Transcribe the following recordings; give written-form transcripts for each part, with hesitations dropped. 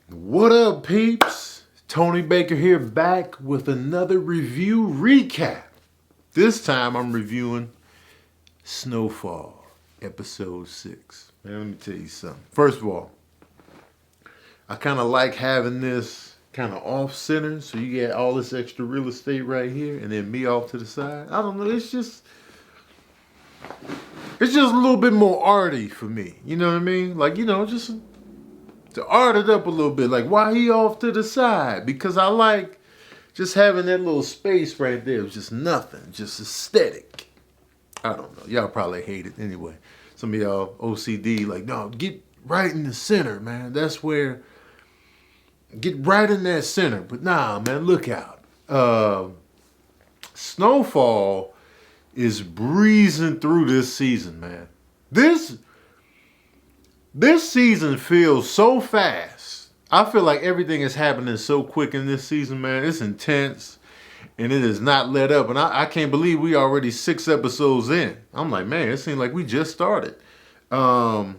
What up, peeps? Tony Baker here, back with another review recap. This time I'm reviewing Snowfall, episode 6. Man, let me tell you something. First of all, I kind of like having this kind of off-center, so you get all this extra real estate right here, and then me off to the side. I don't know, it's just a little bit more arty for me. You know what I mean? Like, just to art it up a little bit. Like, why he off to the side? Because I like just having that little space right there. It's just nothing. Just aesthetic. I don't know. Y'all probably hate it anyway. Some of y'all OCD, like, no, get right in the center, man. That's where, get right in that center. But nah, man, look out. Snowfall is breezing through this season, man. This season feels so fast. I feel like everything is happening so quick in this season, man. It's intense, and it is not let up. And I can't believe we already 6 episodes in. I'm like, man, it seems like we just started. Because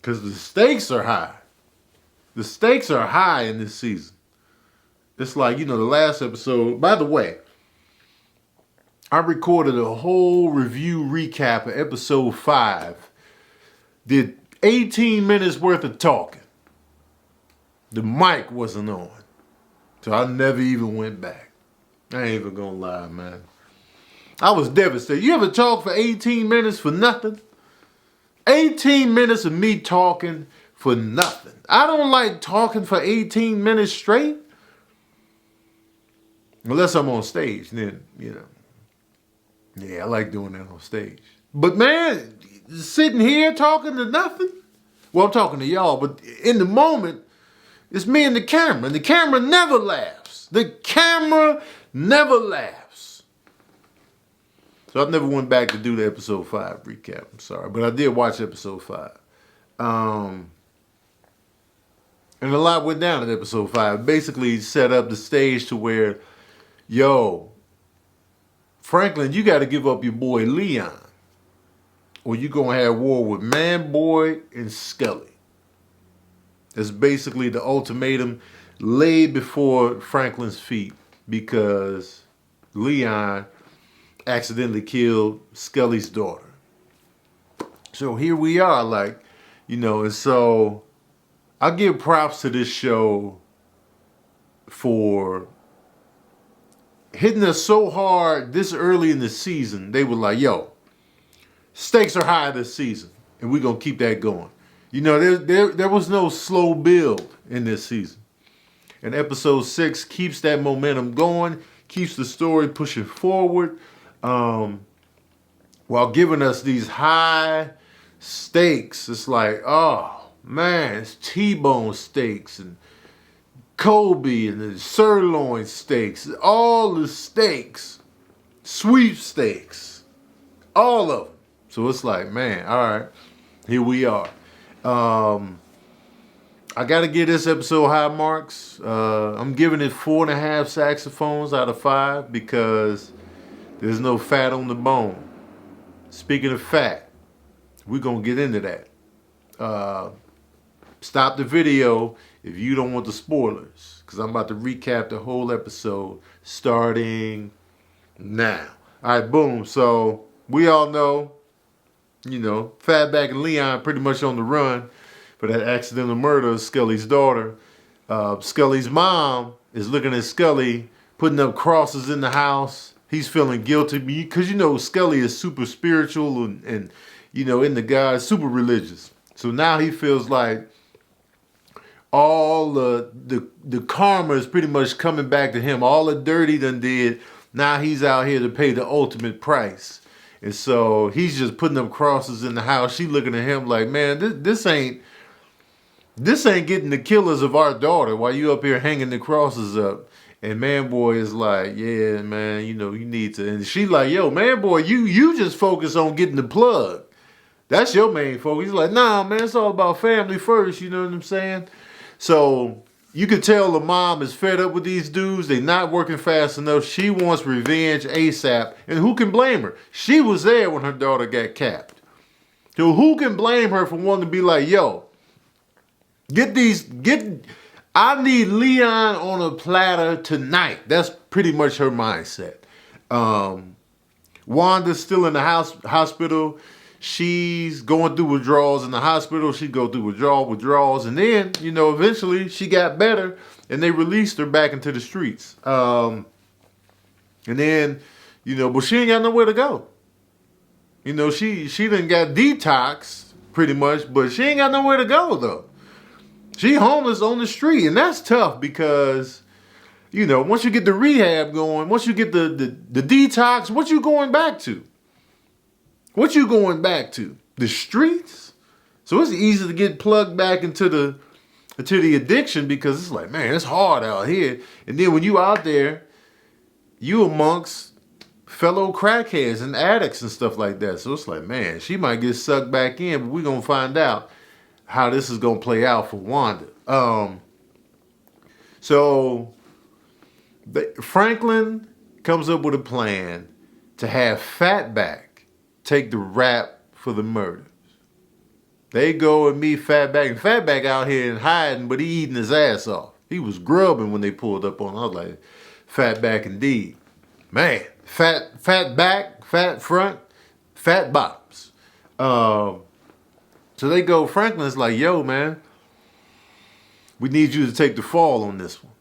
the stakes are high. The stakes are high in this season. It's like, the last episode. By the way, I recorded a whole review recap of episode 5. Did 18 minutes worth of talking. The mic wasn't on. So I never even went back. I ain't even gonna lie, man. I was devastated. You ever talk for 18 minutes for nothing? 18 minutes of me talking for nothing. I don't like talking for 18 minutes straight. Unless I'm on stage, then, Yeah, I like doing that on stage. But man, sitting here talking to nothing? Well, I'm talking to y'all, but in the moment, it's me and the camera. And the camera never laughs. The camera never laughs. So I never went back to do the episode 5 recap. I'm sorry. But I did watch episode 5. And a lot went down in episode 5. Basically set up the stage to where, Franklin, you got to give up your boy Leon, or you going to have war with Man-Boy and Scully. That's basically the ultimatum laid before Franklin's feet because Leon accidentally killed Scully's daughter. So here we are, and so I give props to this show for hitting us so hard this early in the season. They were like, stakes are high this season, and we're going to keep that going. There was no slow build in this season. And episode 6 keeps that momentum going, keeps the story pushing forward, while giving us these high stakes. It's like, oh, man, it's T-bone steaks and Kobe and the sirloin steaks. All the steaks, sweepstakes, all of them. So it's like, man, all right, here we are. I got to give this episode high marks. I'm giving it 4.5 saxophones out of 5 because there's no fat on the bone. Speaking of fat, we're going to get into that. Stop the video if you don't want the spoilers because I'm about to recap the whole episode starting now. All right, boom. So we all know, Fatback and Leon pretty much on the run for that accidental murder of Scully's daughter. Scully's mom is looking at Scully, putting up crosses in the house. He's feeling guilty because, Scully is super spiritual and into God, super religious. So now he feels like all the karma is pretty much coming back to him. All the dirt he done did, now he's out here to pay the ultimate price. And so he's just putting up crosses in the house. She looking at him like, man, this ain't getting the killers of our daughter while you up here hanging the crosses up. And Man-Boy is like, yeah, man, you need to. And she like, yo, Man-Boy, you just focus on getting the plug. That's your main focus. He's like, nah, man, it's all about family first. You know what I'm saying? So you can tell the mom is fed up with these dudes. They're not working fast enough. She wants revenge ASAP. And who can blame her? She was there when her daughter got capped. So who can blame her for wanting to be like, yo, I need Leon on a platter tonight. That's pretty much her mindset. Wanda's still in the hospital. She's going through withdrawals in the hospital. She go through withdrawals. And then, eventually she got better and they released her back into the streets. And then, but she ain't got nowhere to go. She done got detox pretty much, but she ain't got nowhere to go though. She homeless on the street, and that's tough because, once you get the rehab going, once you get the detox, what you going back to? What you going back to? The streets? So it's easy to get plugged back into the addiction because it's like, man, it's hard out here. And then when you out there, you amongst fellow crackheads and addicts and stuff like that. So it's like, man, she might get sucked back in, but we're going to find out how this is going to play out for Wanda. So Franklin comes up with a plan to have Fatback take the rap for the murders. They go and meet Fatback, and Fatback out here and hiding, but he eating his ass off. He was grubbing when they pulled up on him. I was like, Fatback indeed. Man, fat back, fat front, fat bottoms. So they go, Franklin's like, yo, man, we need you to take the fall on this one.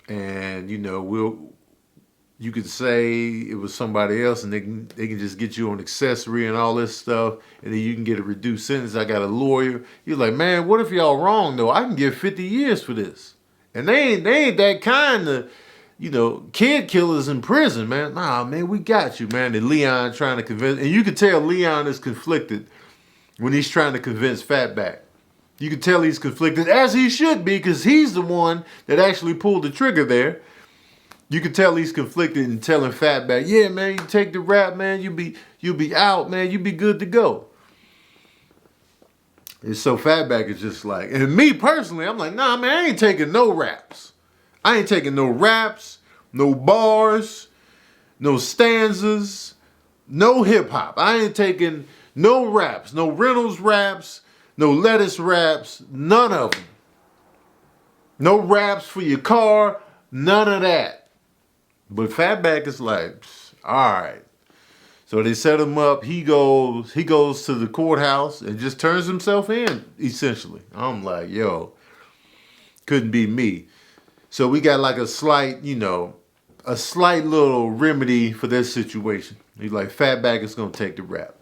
And, you could say it was somebody else and they can just get you on accessory and all this stuff. And then you can get a reduced sentence. I got a lawyer. You're like, man, what if y'all wrong though? I can get 50 years for this. And they ain't that kind of, kid killers in prison, man. Nah, man, we got you, man. And Leon trying to convince, and you can tell Leon is conflicted when he's trying to convince Fatback. You can tell he's conflicted, as he should be, because he's the one that actually pulled the trigger there. You can tell he's conflicted and telling Fatback, yeah, man, you take the rap, man, you'll be out, man, you'll be good to go. And so Fatback is just like, and me personally, I'm like, nah, man, I ain't taking no raps. I ain't taking no raps, no bars, no stanzas, no hip hop. I ain't taking no raps, no Reynolds raps, no lettuce raps, none of them. No raps for your car, none of that. But Fatback is like, all right. So they set him up. He goes to the courthouse and just turns himself in, essentially. I'm like, yo, couldn't be me. So we got like a slight little remedy for this situation. He's like, Fatback is going to take the rap.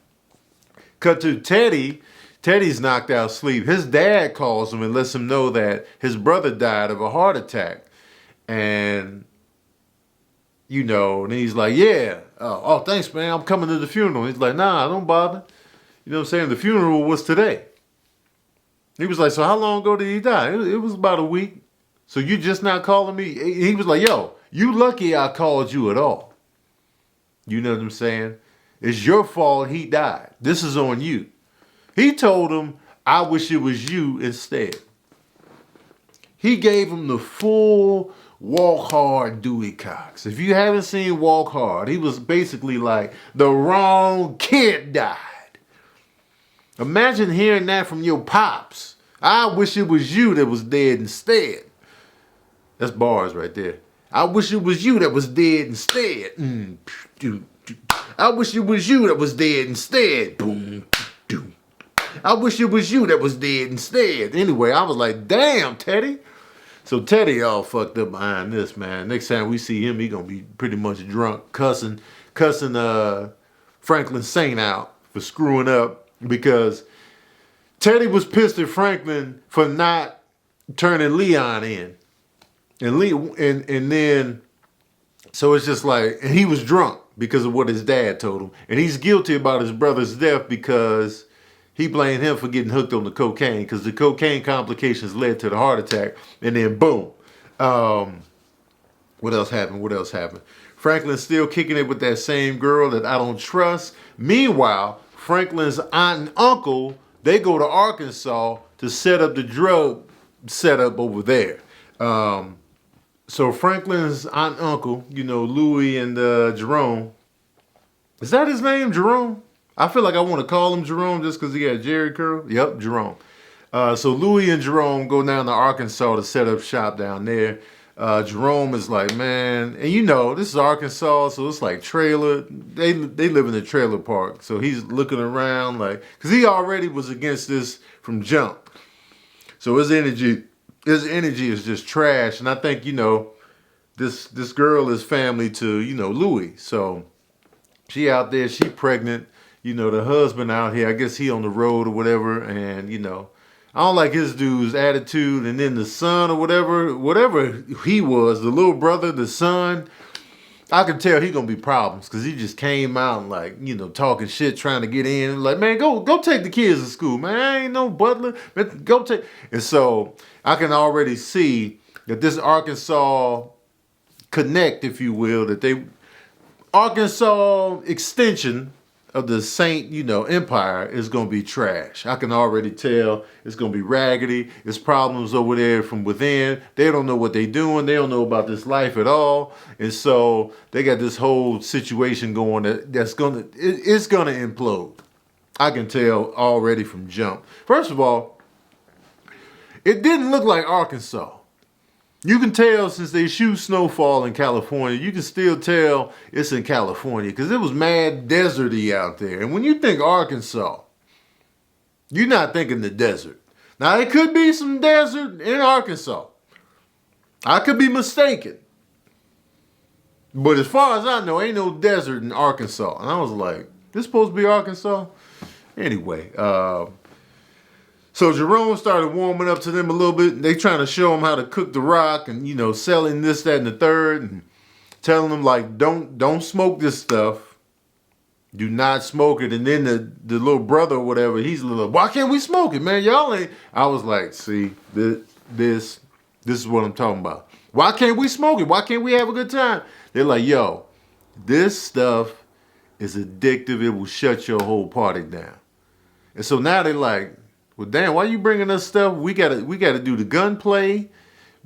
Cut to Teddy. Teddy's knocked out asleep. His dad calls him and lets him know that his brother died of a heart attack. And, and he's like, yeah. Oh, thanks, man. I'm coming to the funeral. He's like, nah, don't bother. You know what I'm saying? The funeral was today. He was like, so how long ago did he die? It was about a week. So you just not calling me? He was like, yo, you lucky I called you at all. You know what I'm saying? It's your fault he died. This is on you. He told him, I wish it was you instead. He gave him the full Walk Hard Dewey Cox. If you haven't seen Walk Hard, he was basically like, the wrong kid died. Imagine hearing that from your pops. I wish it was you that was dead instead. That's bars right there. I wish it was you that was dead instead. I wish it was you that was dead instead. Boom. I wish it was you that was dead instead. Anyway, I was like, damn, Teddy. So Teddy all fucked up behind this, man. Next time we see him, he gonna be pretty much drunk, cussing Franklin Saint out for screwing up because Teddy was pissed at Franklin for not turning Leon in. And then so it's just like, and he was drunk because of what his dad told him. And he's guilty about his brother's death because he blamed him for getting hooked on the cocaine because the cocaine complications led to the heart attack. And then boom. What else happened? Franklin's still kicking it with that same girl that I don't trust. Meanwhile, Franklin's aunt and uncle, they go to Arkansas to set up the drug setup over there. So Franklin's aunt and uncle, Louis and Jerome. Is that his name, Jerome? I feel like I want to call him Jerome just because he got Jerry curl. Yep, Jerome. So Louis and Jerome go down to Arkansas to set up shop down there. Jerome is like, man, and you know, this is Arkansas, so it's like trailer. They live in a trailer park, so he's looking around like, because he already was against this from jump. So his energy is just trash, and I think, you know, this girl is family to, you know, Louis. So she out there, she pregnant. You know, the husband out here, I guess he on the road or whatever, and you know, I don't like his dude's attitude. And then the son or whatever he was, the little brother, the son, I can tell he gonna be problems because he just came out and like, you know, talking shit, trying to get in. Like, man, go take the kids to school, man. I ain't no butler. Man, go take. And so I can already see that this Arkansas connect, if you will, that they Arkansas extension of the Saint, you know, empire is going to be trash. I can already tell it's going to be raggedy. There's problems over there from within. They don't know what they're doing. They don't know about this life at all. And so they got this whole situation going it's going to implode. I can tell already from jump. First of all, it didn't look like Arkansas. You can tell since they shoot Snowfall in California, you can still tell it's in California because it was mad deserty out there. And when you think Arkansas, you're not thinking the desert. Now, there could be some desert in Arkansas. I could be mistaken. But as far as I know, ain't no desert in Arkansas. And I was like, this supposed to be Arkansas? Anyway, so Jerome started warming up to them a little bit. They trying to show him how to cook the rock and, you know, selling this, that, and the third. And telling them, like, don't smoke this stuff. Do not smoke it. And then the little brother or whatever, he's a little, why can't we smoke it, man? Y'all ain't. I was like, see, this is what I'm talking about. Why can't we smoke it? Why can't we have a good time? They're like, yo, this stuff is addictive. It will shut your whole party down. And so now they're like, well, damn, why you bringing us stuff? We gotta do the gunplay.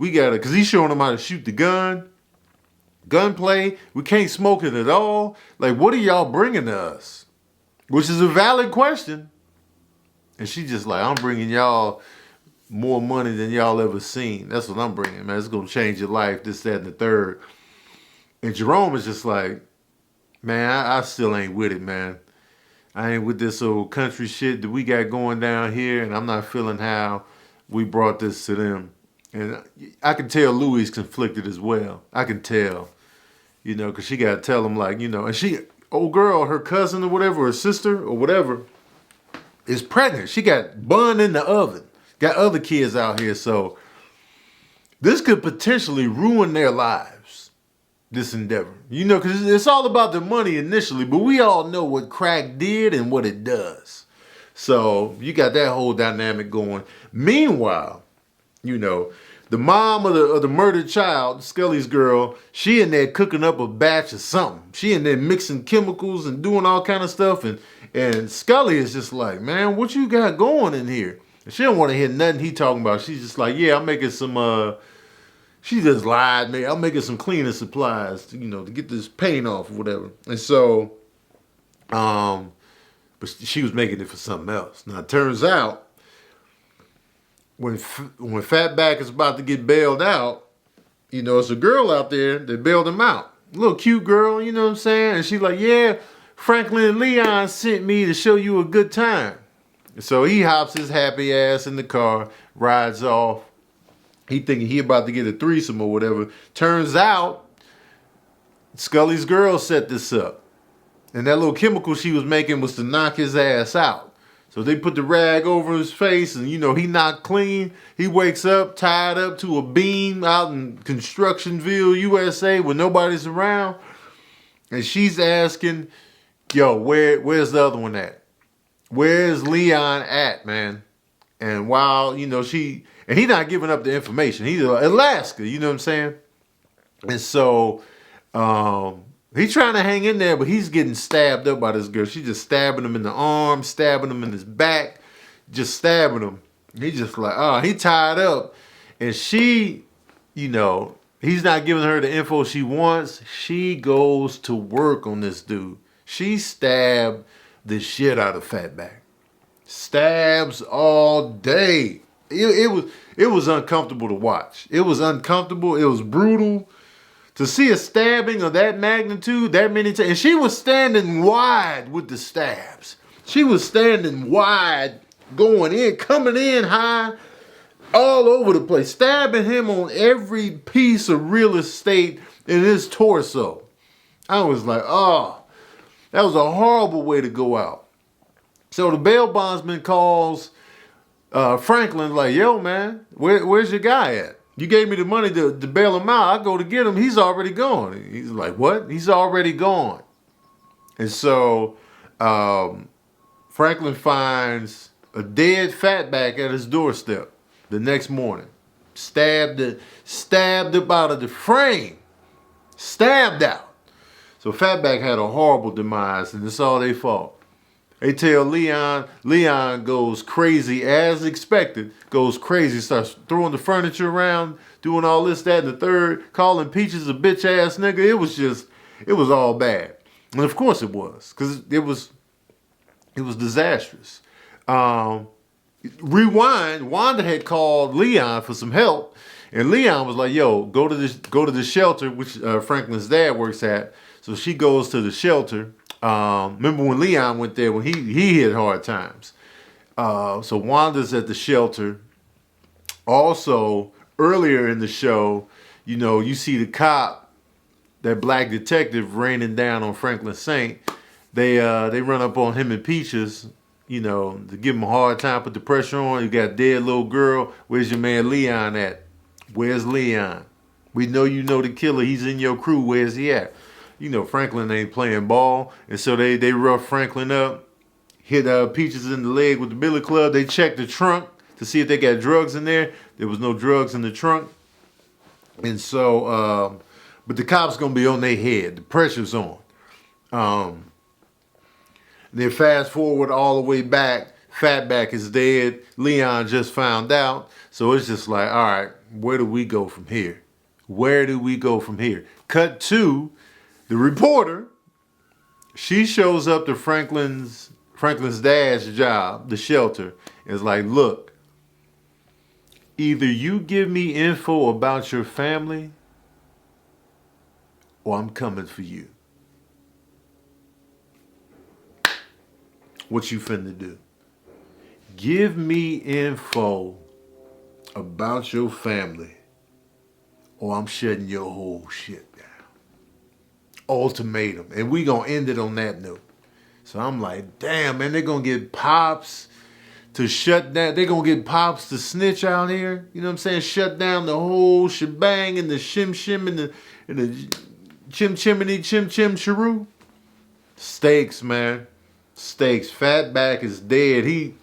Cause he's showing them how to shoot the gun. Gunplay. We can't smoke it at all. Like, what are y'all bringing to us? Which is a valid question. And she just like, I'm bringing y'all more money than y'all ever seen. That's what I'm bringing, man. It's gonna change your life. This, that, and the third. And Jerome is just like, man, I still ain't with it, man. I ain't with this old country shit that we got going down here, and I'm not feeling how we brought this to them. And I can tell Louie's conflicted as well. I can tell, you know, because she got to tell him, like, you know, and she, old girl, her cousin or whatever, her sister or whatever, is pregnant. She got bun in the oven. Got other kids out here, so this could potentially ruin their lives. This endeavor, you know, because it's all about the money initially, but we all know what crack did and what it does. So you got that whole dynamic going. Meanwhile, you know, the mom of the murdered child, Scully's girl, she in there cooking up a batch of something. She in there mixing chemicals and doing all kind of stuff, and Scully is just like, man, what you got going in here? And she don't want to hear nothing he talking about. She's just like, yeah, I'm making some she just lied, man. I'm making some cleaning supplies, to, you know, to get this paint off or whatever. And so, but she was making it for something else. Now, it turns out, when Fatback is about to get bailed out, you know, it's a girl out there that bailed him out. A little cute girl, you know what I'm saying? And she's like, yeah, Franklin and Leon sent me to show you a good time. And so he hops his happy ass in the car, rides off. He thinking he about to get a threesome or whatever. Turns out, Scully's girl set this up. And that little chemical she was making was to knock his ass out. So they put the rag over his face and, you know, he not clean. He wakes up tied up to a beam out in Constructionville, USA, where nobody's around. And she's asking, yo, where's the other one at? Where's Leon at, man? And while, you know, and he not giving up the information. He's Alaska, you know what I'm saying? And so he's trying to hang in there, but he's getting stabbed up by this girl. She's just stabbing him in the arm, stabbing him in his back, just stabbing him. He's just like, he tied up. And she, you know, he's not giving her the info she wants. She goes to work on this dude. She stabbed the shit out of Fatback. Stabs all day. It was uncomfortable to watch. It was uncomfortable. It was brutal. To see a stabbing of that magnitude, that many times, and she was standing wide with the stabs. She was standing wide, going in, coming in high, all over the place, stabbing him on every piece of real estate in his torso. I was like, oh, that was a horrible way to go out. So the bail bondsman calls Franklin like, yo, man, where's your guy at? You gave me the money to bail him out. I go to get him. He's already gone. He's like, what? He's already gone. And so Franklin finds a dead fatback at his doorstep the next morning. Stabbed up out of the frame. Stabbed out. So fatback had a horrible demise, and it's all their fault. They tell Leon. Leon goes crazy as expected. Goes crazy, starts throwing the furniture around, doing all this, that, and the third, calling Peaches a bitch ass nigga. It was all bad. And of course it was, because it was disastrous. Rewind, Wanda had called Leon for some help, and Leon was like, yo, go to the shelter, which Franklin's dad works at. So she goes to the shelter. Remember when Leon went there when he had hard times. So Wanda's at the shelter. Also, earlier in the show, you see the cop, that black detective raining down on Franklin Saint. They run up on him and Peaches, to give him a hard time, put the pressure on. You got a dead little girl. Where's your man Leon at? Where's Leon? We know you know the killer. He's in your crew. Where's he at? Franklin ain't playing ball. And so they rough Franklin up, hit Peaches in the leg with the billy club. They checked the trunk to see if they got drugs in there. There was no drugs in the trunk. And so, but the cops going to be on their head. The pressure's on. Then fast forward all the way back. Fatback is dead. Leon just found out. So it's just like, all right, where do we go from here? Where do we go from here? Cut to the reporter. She shows up to Franklin's dad's job, the shelter, and is like, look, either you give me info about your family or I'm coming for you. What you finna do? Give me info about your family or I'm shutting your whole shit down. Ultimatum. And we gonna end it on that note. So I'm like, damn, man, they're gonna get Pops to shut down. They're gonna get Pops to snitch out here. You know what I'm saying? Shut down the whole shebang and the shim and the chim-chimney chim-chim chiroo. Stakes, man. Stakes. Fatback is dead. He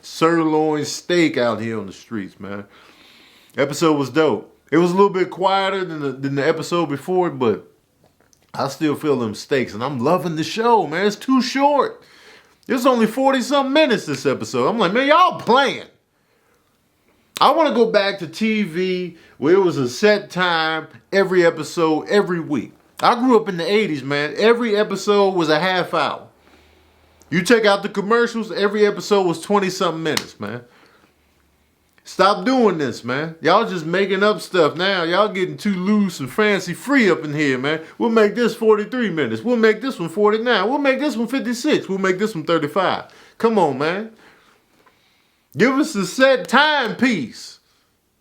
sirloin steak out here on the streets, man. Episode was dope. It was a little bit quieter than the episode before, but I still feel them stakes, and I'm loving the show, man. It's too short. It's only 40-something minutes this episode. I'm like, man, y'all playing. I want to go back to TV where it was a set time, every episode, every week. I grew up in the 80s, man. Every episode was a half hour. You take out the commercials, every episode was 20-something minutes, man. Stop doing this, man. Y'all just making up stuff now. Y'all getting too loose and fancy free up in here, man. We'll make this 43 minutes. We'll make this one 49. We'll make this one 56. We'll make this one 35. Come on, man. Give us a set timepiece.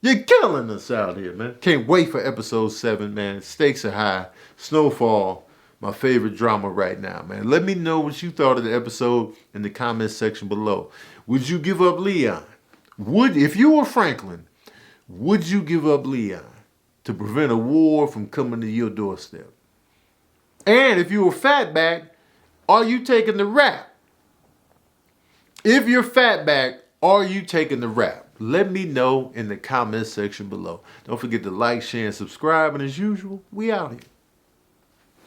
You're killing us out here, man. Can't wait for episode 7, man. Stakes are high. Snowfall, my favorite drama right now, man. Let me know what you thought of the episode in the comments section below. Would you give up Leon? If you were Franklin, would you give up Leon to prevent a war from coming to your doorstep? And if you were Fatback, are you taking the rap? If you're Fatback, are you taking the rap? Let me know in the comments section below. Don't forget to like, share, and subscribe. And as usual, we out here.